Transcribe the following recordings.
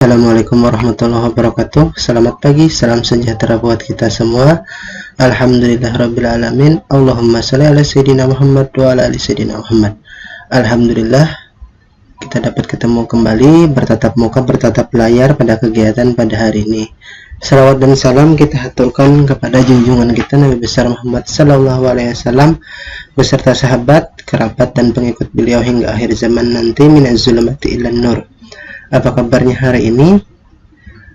Assalamualaikum warahmatullahi wabarakatuh. Selamat pagi, salam sejahtera buat kita semua. Alhamdulillahirrabbilalamin. Allahumma sholli ala sayyidina Muhammad wa ala ali sayyidina Muhammad. Alhamdulillah kita dapat ketemu kembali, bertatap muka, bertatap layar pada kegiatan pada hari ini. Salawat dan salam kita haturkan kepada junjungan kita Nabi besar Muhammad sallallahu alaihi wasallam beserta sahabat, kerabat dan pengikut beliau hingga akhir zaman nanti, minaz zulumati ilan nur. Apa kabarnya hari ini?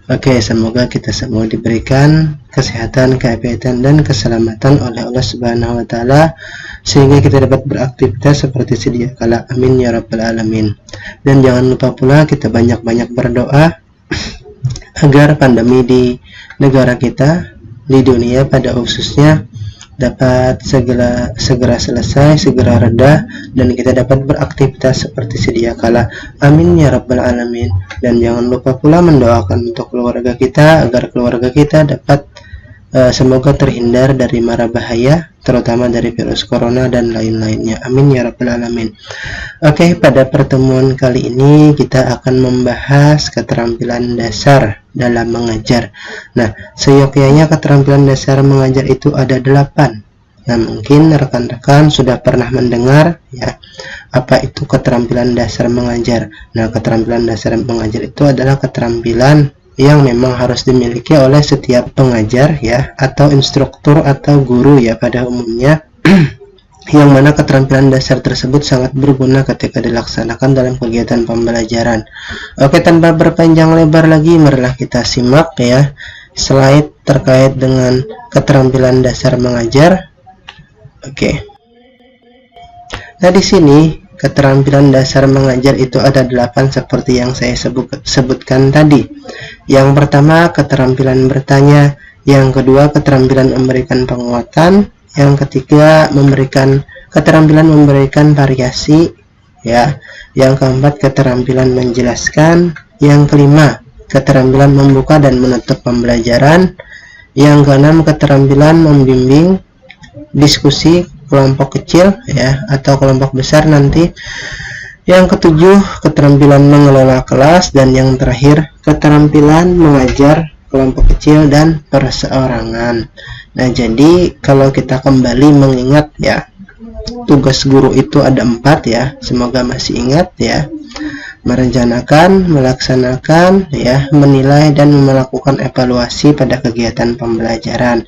Oke, semoga kita semua diberikan kesehatan, keafiatan dan keselamatan oleh Allah Subhanahu wa taala sehingga kita dapat beraktivitas seperti sedia kala. Amin ya rabbal alamin. Dan jangan lupa pula kita banyak-banyak berdoa agar pandemi di negara kita, di dunia pada khususnya, dapat segera selesai, segera reda, dan kita dapat beraktivitas seperti sedia kala. Amin ya rabbal alamin. Dan jangan lupa pula mendoakan untuk keluarga kita agar keluarga kita dapat semoga terhindar dari mara bahaya, terutama dari virus corona dan lain-lainnya. Amin ya rabbal alamin. Oke, pada pertemuan kali ini kita akan membahas keterampilan dasar dalam mengajar. Nah, seyogyanya keterampilan dasar mengajar itu ada 8. Nah, mungkin rekan-rekan sudah pernah mendengar ya, apa itu keterampilan dasar mengajar. Nah, keterampilan dasar mengajar itu adalah keterampilan yang memang harus dimiliki oleh setiap pengajar ya, atau instruktur atau guru ya pada umumnya. Yang mana keterampilan dasar tersebut sangat berguna ketika dilaksanakan dalam kegiatan pembelajaran. Oke, tanpa berpanjang lebar lagi, marilah kita simak ya slide terkait dengan keterampilan dasar mengajar. Oke. Nah, di sini keterampilan dasar mengajar itu ada 8 seperti yang saya sebutkan tadi. Yang pertama keterampilan bertanya, yang kedua keterampilan memberikan penguatan, yang ketiga keterampilan memberikan variasi ya, yang keempat keterampilan menjelaskan, yang kelima keterampilan membuka dan menutup pembelajaran, yang keenam keterampilan membimbing diskusi kelompok kecil ya atau kelompok besar nanti, yang ketujuh keterampilan mengelola kelas, dan yang terakhir keterampilan mengajar kelompok kecil dan perseorangan. Nah, jadi kalau kita kembali mengingat ya, tugas guru itu ada 4 ya, semoga masih ingat ya. Merencanakan, melaksanakan ya, menilai dan melakukan evaluasi pada kegiatan pembelajaran.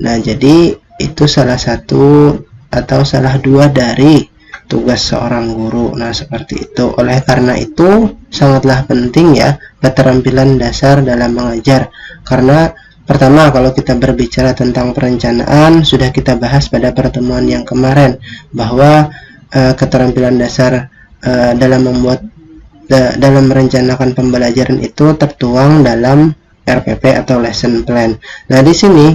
Nah, jadi itu salah satu atau salah 2 dari tugas seorang guru. Nah, seperti itu. Oleh karena itu sangatlah penting ya keterampilan dasar dalam mengajar. Karena pertama, kalau kita berbicara tentang perencanaan, sudah kita bahas pada pertemuan yang kemarin bahwa keterampilan dasar dalam merencanakan pembelajaran itu tertuang dalam RPP atau lesson plan. Nah, di sini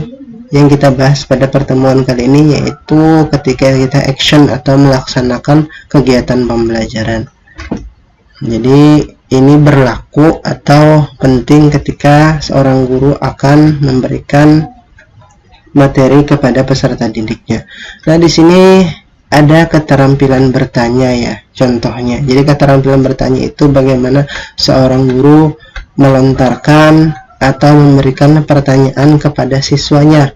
yang kita bahas pada pertemuan kali ini yaitu ketika kita action atau melaksanakan kegiatan pembelajaran. Jadi ini berlaku atau penting ketika seorang guru akan memberikan materi kepada peserta didiknya. Nah, di sini ada keterampilan bertanya ya, contohnya. Jadi keterampilan bertanya itu bagaimana seorang guru melontarkan atau memberikan pertanyaan kepada siswanya.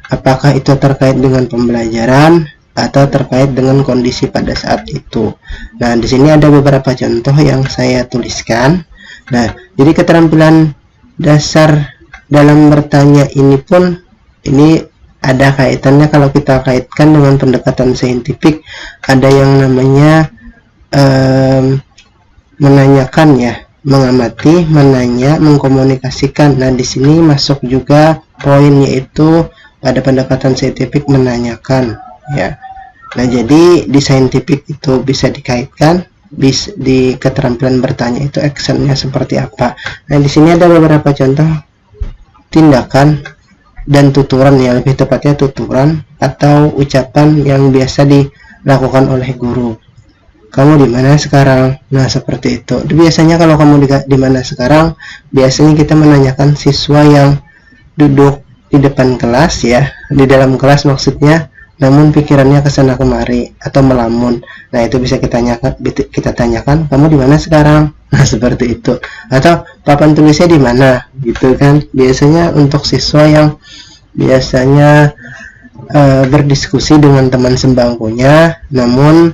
Apakah itu terkait dengan pembelajaran atau terkait dengan kondisi pada saat itu. Nah, di sini ada beberapa contoh yang saya tuliskan. Nah, jadi keterampilan dasar dalam bertanya ini pun ini ada kaitannya. Kalau kita kaitkan dengan pendekatan saintifik, ada yang namanya menanyakan ya, mengamati, menanya, mengkomunikasikan. Nah, di sini masuk juga poin yaitu pada pendekatan saintifik menanyakan ya. Nah, jadi di saintifik itu bisa dikaitkan di keterampilan bertanya itu actionnya seperti apa. Nah, di sini ada beberapa contoh tindakan dan tuturan ya, lebih tepatnya tuturan atau ucapan yang biasa dilakukan oleh guru. Kamu di mana sekarang? Nah, seperti itu. Biasanya kalau kamu di mana sekarang, biasanya kita menanyakan siswa yang duduk di depan kelas ya, di dalam kelas maksudnya, namun pikirannya kesana kemari atau melamun. Nah, itu bisa kita tanyakan, kamu di mana sekarang? Nah, seperti itu. Atau papan tulisnya di mana? Gitu kan. Biasanya untuk siswa yang biasanya berdiskusi dengan teman sebangkunya, namun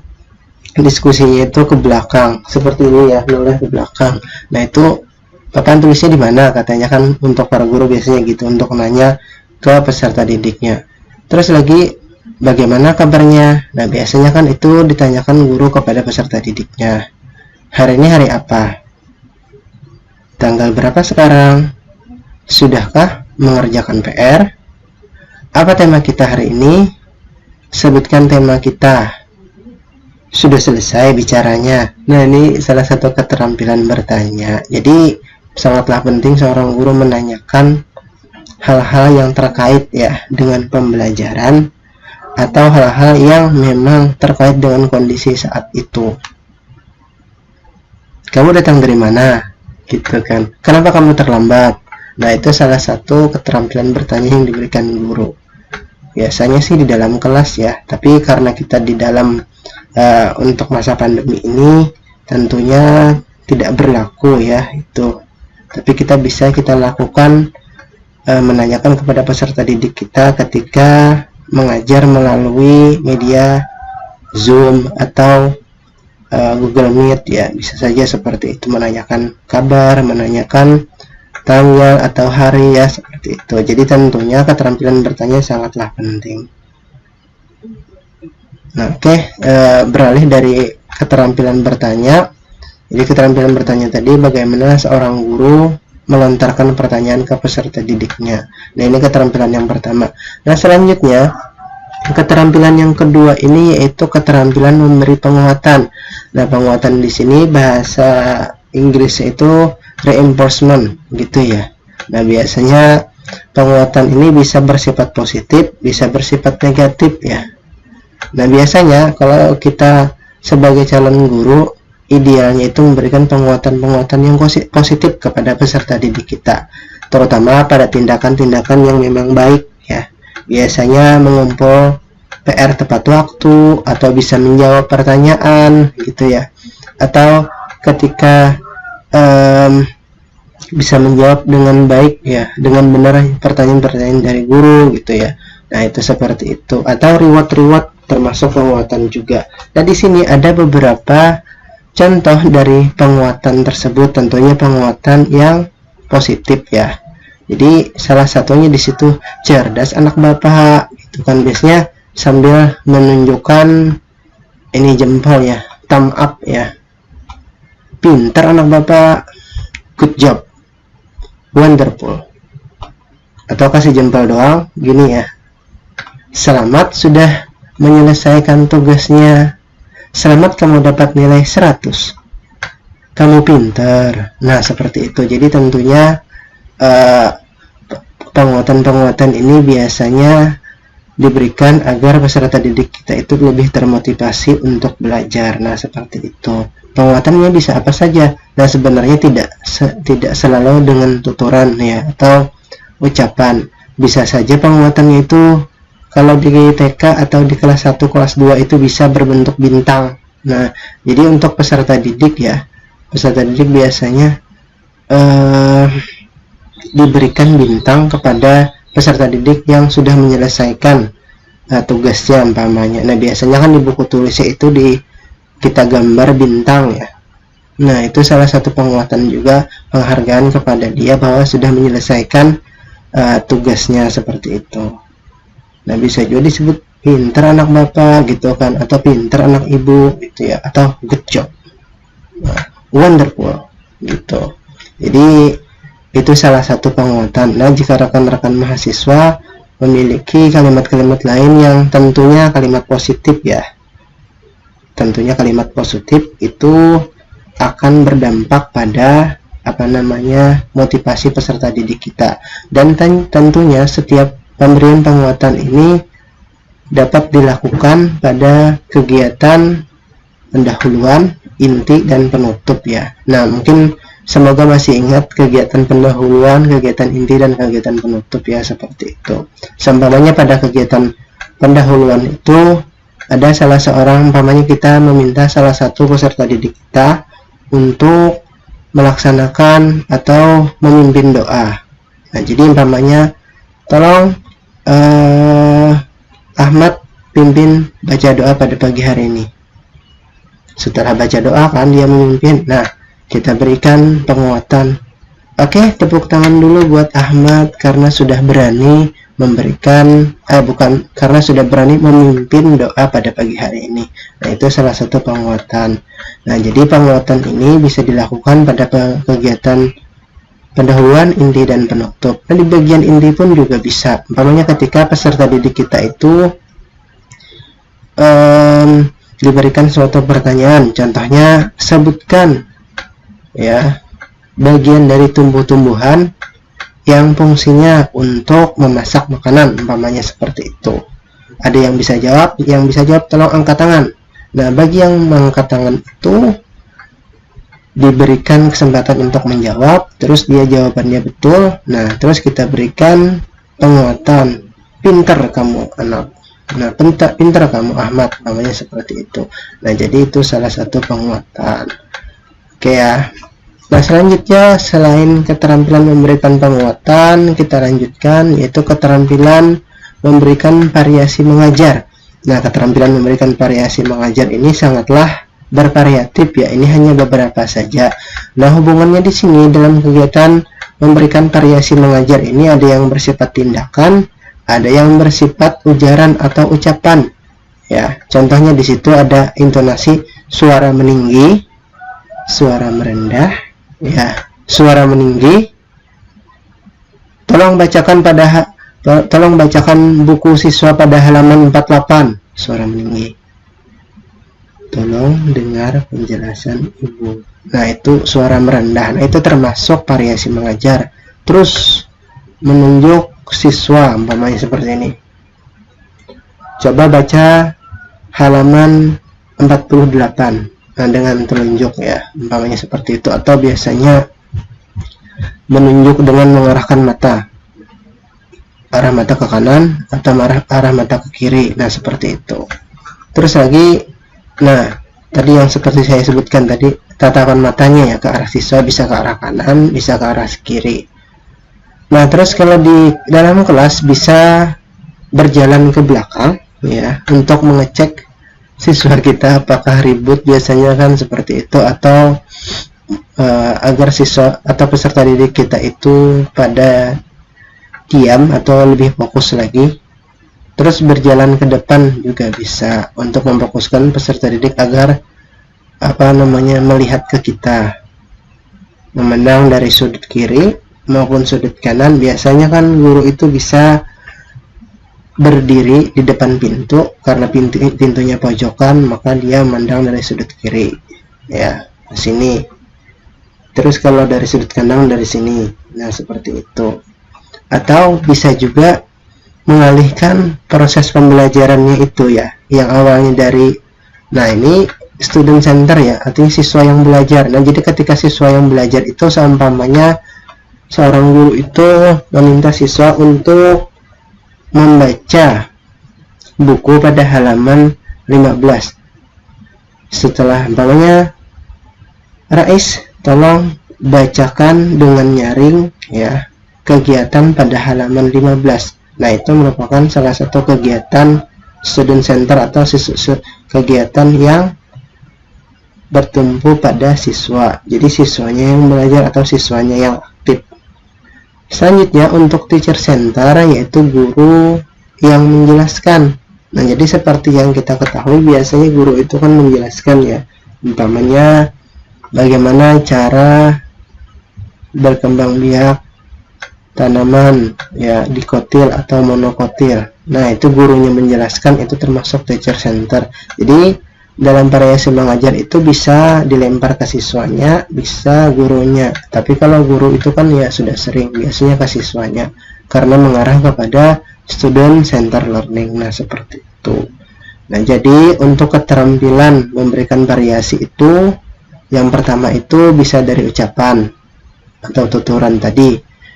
diskusinya itu ke belakang, seperti ini ya, noleh ke belakang. Nah, itu papan tulisnya di mana? Katanya kan untuk para guru biasanya gitu, untuk nanya ke peserta didiknya. Terus lagi, bagaimana kabarnya? Nah, biasanya kan itu ditanyakan guru kepada peserta didiknya. Hari ini hari apa? Tanggal berapa sekarang? Sudahkah mengerjakan PR? Apa tema kita hari ini? Sebutkan tema kita. Sudah selesai bicaranya. Nah, ini salah satu keterampilan bertanya. Jadi sangatlah penting seorang guru menanyakan hal-hal yang terkait ya dengan pembelajaran atau hal-hal yang memang terkait dengan kondisi saat itu. Kamu datang dari mana? Gitu kan. Kenapa kamu terlambat? Nah, itu salah satu keterampilan bertanya yang diberikan guru. Biasanya sih di dalam kelas ya, tapi karena kita di dalam untuk masa pandemi ini tentunya tidak berlaku ya itu. Tapi kita lakukan menanyakan kepada peserta didik kita ketika mengajar melalui media Zoom atau Google Meet ya, bisa saja seperti itu, menanyakan kabar, menanyakan tanggal atau hari ya, seperti itu. Jadi tentunya keterampilan bertanya sangatlah penting. Nah, oke, beralih dari keterampilan bertanya. Jadi keterampilan bertanya tadi bagaimana seorang guru melontarkan pertanyaan ke peserta didiknya. Nah, ini keterampilan yang pertama. Nah, selanjutnya keterampilan yang kedua ini yaitu keterampilan memberi penguatan. Nah, penguatan di sini bahasa Inggrisnya itu reinforcement gitu ya. Nah, biasanya penguatan ini bisa bersifat positif, bisa bersifat negatif ya. Nah, biasanya kalau kita sebagai calon guru, idealnya itu memberikan penguatan-penguatan yang positif kepada peserta didik kita, terutama pada tindakan-tindakan yang memang baik ya. Biasanya mengumpul PR tepat waktu, atau bisa menjawab pertanyaan gitu ya, atau ketika bisa menjawab dengan baik ya, dengan benar pertanyaan-pertanyaan dari guru gitu ya. Nah, itu seperti itu, atau reward termasuk penguatan juga. Nah, di sini ada beberapa contoh dari penguatan tersebut, tentunya penguatan yang positif ya. Jadi salah satunya di situ, cerdas anak bapak, itu kan biasanya sambil menunjukkan ini jempol ya, thumb up ya. Pintar anak bapak, good job, wonderful. Atau kasih jempol doang gini ya, selamat sudah menyelesaikan tugasnya, selamat kamu dapat nilai 100, kamu pintar. Nah, seperti itu. Jadi tentunya penguatan-penguatan ini biasanya diberikan agar peserta didik kita itu lebih termotivasi untuk belajar. Nah, seperti itu. Penguatannya bisa apa saja. Nah, sebenarnya tidak selalu dengan tuturan ya atau ucapan. Bisa saja penguatannya itu kalau di TK atau di kelas 1, kelas 2 itu bisa berbentuk bintang. Nah, jadi untuk peserta didik ya, peserta didik biasanya diberikan bintang kepada peserta didik yang sudah menyelesaikan tugasnya umpamanya. Nah, biasanya kan di buku tulisnya itu kita gambar bintang ya. Nah, itu salah satu penguatan juga, penghargaan kepada dia bahwa sudah menyelesaikan tugasnya, seperti itu. Nah, bisa juga disebut pintar anak bapak gitu kan, atau pintar anak ibu gitu ya, atau good job, wonderful gitu. Jadi itu salah satu penguatan. Nah, jika rekan-rekan mahasiswa memiliki kalimat-kalimat lain yang tentunya kalimat positif ya, tentunya kalimat positif itu akan berdampak pada motivasi peserta didik kita. Dan tentunya setiap pemberian penguatan ini dapat dilakukan pada kegiatan pendahuluan, inti, dan penutup ya. Nah, mungkin semoga masih ingat kegiatan pendahuluan, kegiatan inti, dan kegiatan penutup ya, seperti itu. Seumpamanya pada kegiatan pendahuluan itu ada salah seorang, umpamanya kita meminta salah satu peserta didik kita untuk melaksanakan atau memimpin doa. Nah, jadi umpamanya tolong Ahmad pimpin baca doa pada pagi hari ini. Setelah baca doa kan dia memimpin. Nah, kita berikan penguatan. Oke, tepuk tangan dulu buat Ahmad karena sudah berani memberikan karena sudah berani memimpin doa pada pagi hari ini. Nah, itu salah satu penguatan. Nah, jadi penguatan ini bisa dilakukan pada kegiatan pendahuluan, inti, dan penutup. Nah, di bagian inti pun juga bisa. Umpamanya ketika peserta didik kita itu diberikan suatu pertanyaan, contohnya sebutkan ya bagian dari tumbuh-tumbuhan yang fungsinya untuk memasak makanan, umpamanya seperti itu. Ada yang bisa jawab, tolong angkat tangan. Nah, bagi yang mengangkat tangan itu diberikan kesempatan untuk menjawab, terus dia jawabannya betul. Nah, terus kita berikan penguatan, pinter kamu anak. Nah, pinter kamu Ahmad, namanya seperti itu. Nah, jadi itu salah satu penguatan. Oke ya. Nah, selanjutnya selain keterampilan memberikan penguatan, kita lanjutkan yaitu keterampilan memberikan variasi mengajar. Nah, keterampilan memberikan variasi mengajar ini sangatlah bervariatif ya. Ini hanya beberapa saja. Nah, hubungannya di sini dalam kegiatan memberikan variasi mengajar ini ada yang bersifat tindakan, ada yang bersifat ujaran atau ucapan. Ya, contohnya di situ ada intonasi suara meninggi, suara merendah, ya, suara meninggi. Tolong bacakan buku siswa pada halaman 48. Suara meninggi. Tolong dengar penjelasan ibu. Nah, itu suara merendah. Nah, itu termasuk variasi mengajar. Terus menunjuk siswa, umpamanya seperti ini. Coba baca halaman 48. Nah, dengan telunjuk ya, umpamanya seperti itu. Atau biasanya menunjuk dengan mengarahkan mata, arah mata ke kanan atau arah mata ke kiri. Nah, seperti itu. Terus lagi, nah tadi yang seperti saya sebutkan tadi, tatapan matanya ya ke arah siswa, bisa ke arah kanan, bisa ke arah kiri. Nah, terus kalau di dalam kelas bisa berjalan ke belakang ya, untuk mengecek siswa kita apakah ribut, biasanya kan seperti itu, atau agar siswa atau peserta didik kita itu pada diam atau lebih fokus lagi. Terus berjalan ke depan juga bisa untuk memfokuskan peserta didik agar melihat ke kita, memandang dari sudut kiri maupun sudut kanan. Biasanya kan guru itu bisa berdiri di depan pintu, karena pintunya pojokan, maka dia memandang dari sudut kiri ya, ke sini. Terus kalau dari sudut kanan dari sini. Nah, seperti itu. Atau bisa juga mengalihkan proses pembelajarannya itu ya, yang awalnya dari, nah ini student center ya, artinya siswa yang belajar. Nah, jadi ketika siswa yang belajar itu seumpamanya seorang guru itu meminta siswa untuk membaca buku pada halaman 15. Setelah umpamanya, Rais tolong bacakan dengan nyaring ya kegiatan pada halaman 15. Nah, itu merupakan salah satu kegiatan student center atau kegiatan yang bertumpu pada siswa. Jadi siswanya yang belajar atau siswanya yang aktif. Selanjutnya untuk teacher center, yaitu guru yang menjelaskan. Nah, jadi seperti yang kita ketahui, biasanya guru itu kan menjelaskan ya, umpamanya bagaimana cara berkembang biak tanaman ya, dikotil atau monokotil. Nah, itu gurunya menjelaskan, itu termasuk teacher center. Jadi dalam variasi mengajar itu bisa dilempar ke siswanya, bisa gurunya. Tapi kalau guru itu kan ya sudah sering, biasanya ke siswanya, karena mengarah kepada student center learning. Nah, seperti itu. Nah, jadi untuk keterampilan memberikan variasi itu, yang pertama itu bisa dari ucapan atau tuturan tadi.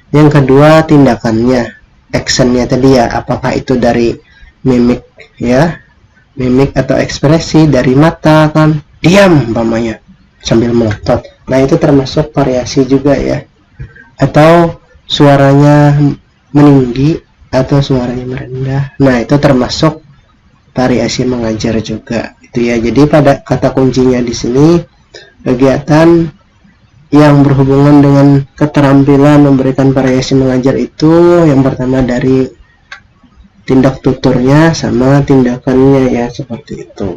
Yang kedua tindakannya, actionnya tadi ya, apakah itu dari mimik ya, mimik atau ekspresi dari mata kan, diam umpamanya sambil melotot. Nah, itu termasuk variasi juga ya. Atau suaranya meninggi atau suaranya merendah. Nah, itu termasuk variasi mengajar juga. Itu ya. Jadi pada kata kuncinya di sini kegiatan yang berhubungan dengan keterampilan memberikan variasi mengajar itu yang pertama dari tindak tuturnya sama tindakannya ya, seperti itu.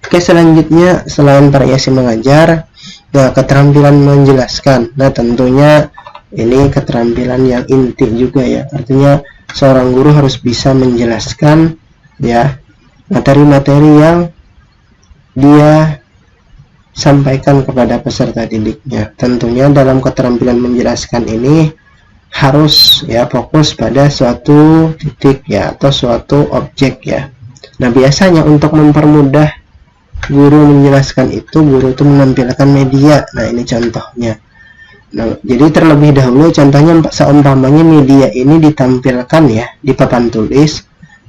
Oke, selanjutnya selain variasi mengajar, nah keterampilan menjelaskan. Nah, tentunya ini keterampilan yang inti juga ya. Artinya seorang guru harus bisa menjelaskan ya materi-materi yang dia sampaikan kepada peserta didiknya. Tentunya dalam keterampilan menjelaskan ini harus ya fokus pada suatu titik ya atau suatu objek ya. Nah, biasanya untuk mempermudah guru menjelaskan itu, guru itu menampilkan media. Nah, ini contohnya. Nah, jadi terlebih dahulu contohnya seumpamanya media ini ditampilkan ya di papan tulis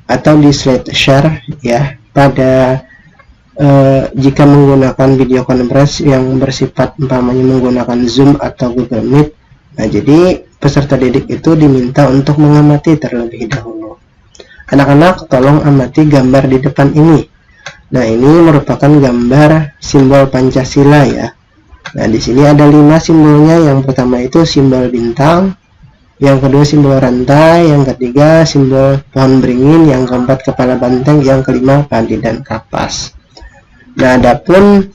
atau di slide share ya pada jika menggunakan video conference yang bersifat umpamanya menggunakan Zoom atau Google Meet. Nah, jadi peserta didik itu diminta untuk mengamati terlebih dahulu. Anak-anak, tolong amati gambar di depan ini. Nah, ini merupakan gambar simbol Pancasila ya. Nah, di sini ada 5 simbolnya. Yang pertama itu simbol bintang, yang kedua simbol rantai, yang ketiga simbol pohon beringin, yang keempat kepala banteng, yang kelima padi dan kapas. Nah, adapun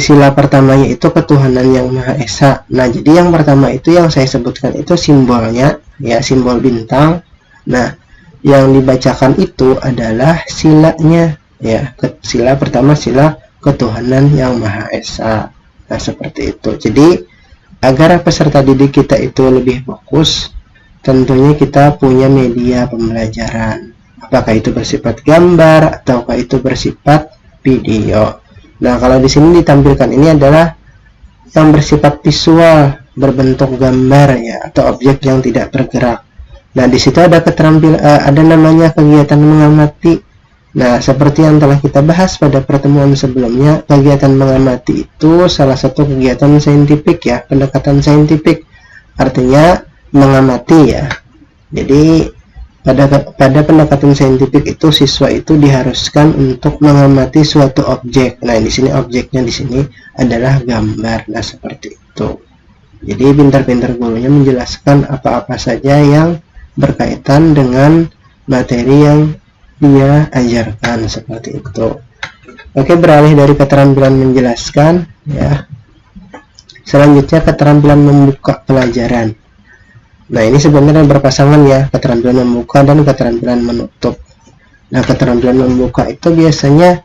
sila pertamanya itu ketuhanan yang Maha Esa. Nah, jadi yang pertama itu yang saya sebutkan itu simbolnya ya, simbol bintang. Nah, yang dibacakan itu adalah silanya ya. Sila pertama sila ketuhanan yang Maha Esa. Nah, seperti itu. Jadi agar peserta didik kita itu lebih fokus, tentunya kita punya media pembelajaran. Apakah itu bersifat gambar ataukah itu bersifat video. Nah, kalau di sini ditampilkan ini adalah yang bersifat visual, berbentuk gambar ya atau objek yang tidak bergerak. Nah, di situ ada ada namanya kegiatan mengamati. Nah, seperti yang telah kita bahas pada pertemuan sebelumnya, kegiatan mengamati itu salah satu kegiatan saintifik ya, pendekatan saintifik. Artinya mengamati ya. Jadi pada pendekatan saintifik itu siswa itu diharuskan untuk mengamati suatu objek. Nah, di sini objeknya di sini adalah gambar. Nah, seperti itu. Jadi pintar-pintar gurunya menjelaskan apa-apa saja yang berkaitan dengan materi yang dia ajarkan, seperti itu. Oke, beralih dari keterampilan menjelaskan ya. Selanjutnya keterampilan membuka pelajaran. Nah, ini sebenarnya berpasangan ya, keterampilan membuka dan keterampilan menutup. Nah, keterampilan membuka itu biasanya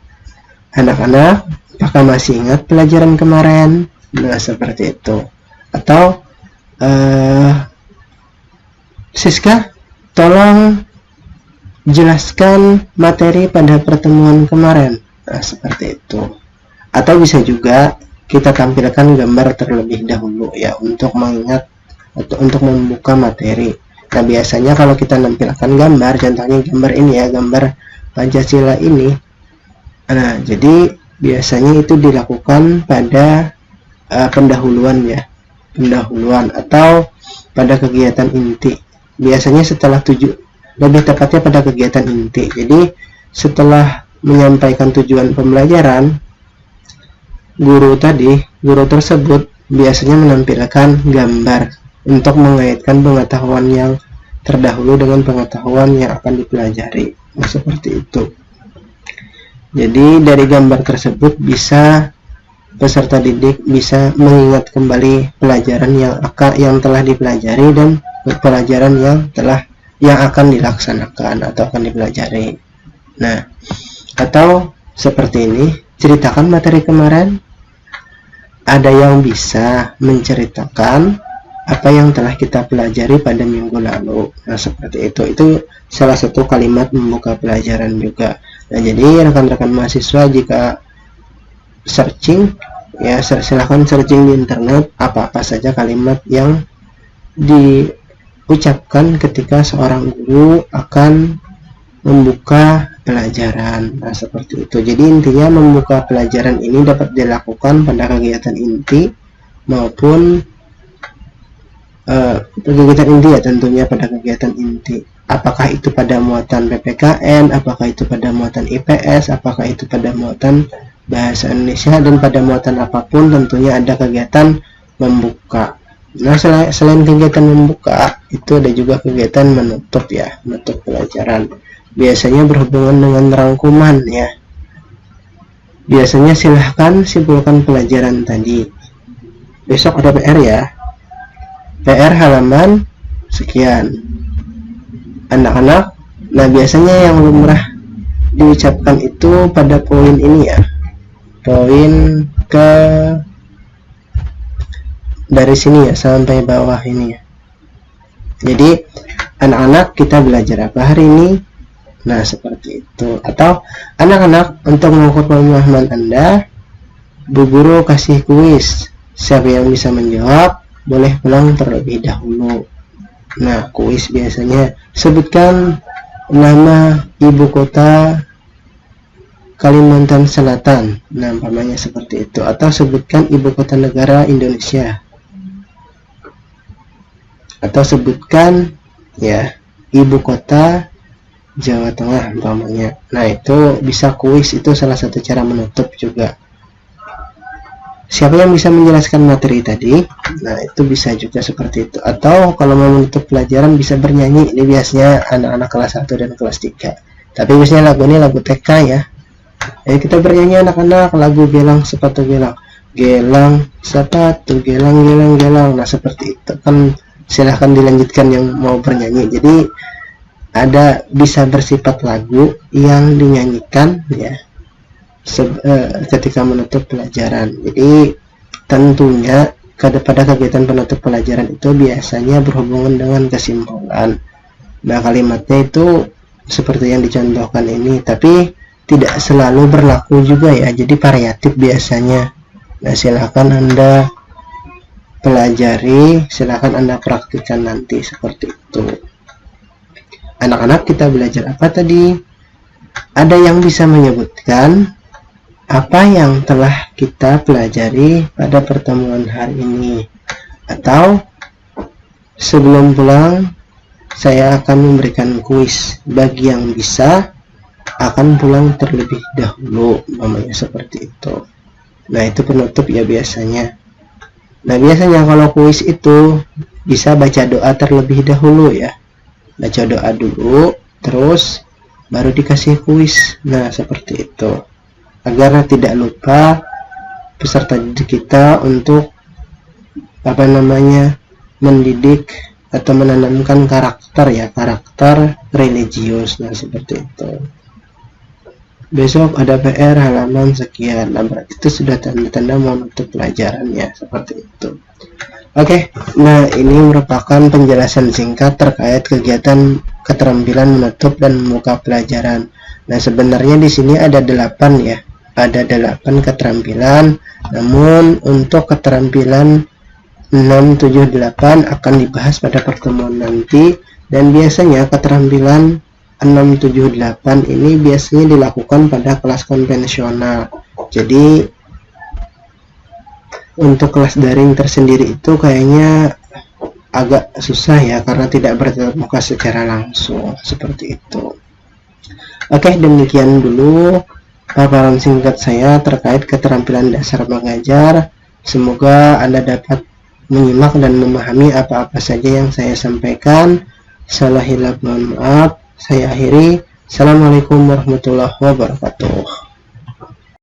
anak-anak apakah masih ingat pelajaran kemarin? Nah, seperti itu. Atau Siska, tolong jelaskan materi pada pertemuan kemarin. Nah, seperti itu. Atau bisa juga kita tampilkan gambar terlebih dahulu ya untuk mengingat atau untuk membuka materi. Nah, biasanya kalau kita menampilkan gambar, contohnya gambar ini ya, gambar Pancasila ini. Nah, jadi biasanya itu dilakukan pada pendahuluan ya, pendahuluan atau pada kegiatan inti. Biasanya setelah lebih tepatnya pada kegiatan inti. Jadi setelah menyampaikan tujuan pembelajaran, guru tersebut biasanya menampilkan gambar untuk mengaitkan pengetahuan yang terdahulu dengan pengetahuan yang akan dipelajari. Nah, seperti itu. Jadi dari gambar tersebut bisa peserta didik bisa mengingat kembali pelajaran yang telah dipelajari dan pelajaran yang akan dilaksanakan atau akan dipelajari. Nah, atau seperti ini, ceritakan materi kemarin. Ada yang bisa menceritakan apa yang telah kita pelajari pada minggu lalu. Nah, seperti itu. Itu salah satu kalimat membuka pelajaran juga. Nah, jadi rekan-rekan mahasiswa jika searching ya, silahkan searching di internet apa-apa saja kalimat yang ucapkan ketika seorang guru akan membuka pelajaran. Nah, seperti itu. Jadi intinya membuka pelajaran ini dapat dilakukan pada kegiatan inti maupun kegiatan inti ya, tentunya pada kegiatan inti. Apakah itu pada muatan PPKN, apakah itu pada muatan IPS, apakah itu pada muatan bahasa Indonesia, dan pada muatan apapun tentunya ada kegiatan membuka. Nah, selain kegiatan membuka, itu ada juga kegiatan menutup ya, menutup pelajaran. Biasanya berhubungan dengan rangkuman ya. Biasanya silahkan simpulkan pelajaran tadi. Besok ada PR ya. PR halaman sekian. Anak-anak, nah biasanya yang lumrah diucapkan itu pada poin ini ya. Poin ke dari sini ya sampai bawah ini ya. Jadi anak-anak, kita belajar apa hari ini? Nah, seperti itu. Atau anak-anak, untuk mengukur pemahaman Anda, Bu Guru kasih kuis. Siapa yang bisa menjawab boleh pulang terlebih dahulu. Nah, kuis biasanya sebutkan nama ibu kota Kalimantan Selatan. Nah, umpamanya seperti itu. Atau sebutkan ibu kota negara Indonesia. Atau sebutkan ya ibu kota Jawa Tengah umpamanya. Nah, itu bisa kuis, itu salah satu cara menutup juga. Siapa yang bisa menjelaskan materi tadi? Nah, itu bisa juga seperti itu. Atau kalau mau menutup pelajaran bisa bernyanyi. Ini biasanya anak-anak kelas 1 dan kelas 3. Tapi biasanya lagu ini lagu TK ya. Jadi kita bernyanyi anak-anak lagu gelang sepatu gelang. Gelang sepatu gelang gelang gelang. Nah, seperti itu. Kan silahkan dilanjutkan yang mau bernyanyi. Jadi ada bisa bersifat lagu yang dinyanyikan ya ketika menutup pelajaran. Jadi tentunya pada kegiatan penutup pelajaran itu biasanya berhubungan dengan kesimpulan. Nah, kalimatnya itu seperti yang dicontohkan ini, tapi tidak selalu berlaku juga ya, jadi variatif biasanya. Nah, silahkan Anda pelajari, silahkan Anda praktikkan nanti seperti itu. Anak-anak, kita belajar apa tadi? Ada yang bisa menyebutkan apa yang telah kita pelajari pada pertemuan hari ini? Atau sebelum pulang saya akan memberikan kuis. Bagi yang bisa akan pulang terlebih dahulu, namanya seperti itu. Nah, itu penutup ya biasanya. Nah, biasanya kalau kuis itu bisa baca doa terlebih dahulu ya. Baca doa dulu, terus baru dikasih kuis. Nah, seperti itu. Agar tidak lupa peserta didik kita untuk mendidik atau menanamkan karakter ya, karakter religius. Nah, seperti itu. Besok ada PR halaman sekian. Nah, berarti itu sudah tanda-tanda mau menutup pelajaran ya, seperti itu. Oke, nah ini merupakan penjelasan singkat terkait kegiatan keterampilan menutup dan membuka pelajaran. Nah, sebenarnya di sini ada 8 ya. Ada 8 keterampilan, namun untuk keterampilan 6, 7, 8 akan dibahas pada pertemuan nanti. Dan biasanya keterampilan 6, 7, 8 ini biasanya dilakukan pada kelas konvensional. Jadi untuk kelas daring tersendiri itu kayaknya agak susah ya, karena tidak bertatap muka secara langsung seperti itu. Oke, demikian dulu paparan singkat saya terkait keterampilan dasar mengajar. Semoga Anda dapat menyimak dan memahami apa-apa saja yang saya sampaikan. Salah hilaf mohon maaf. Saya akhiri. Assalamualaikum warahmatullahi wabarakatuh.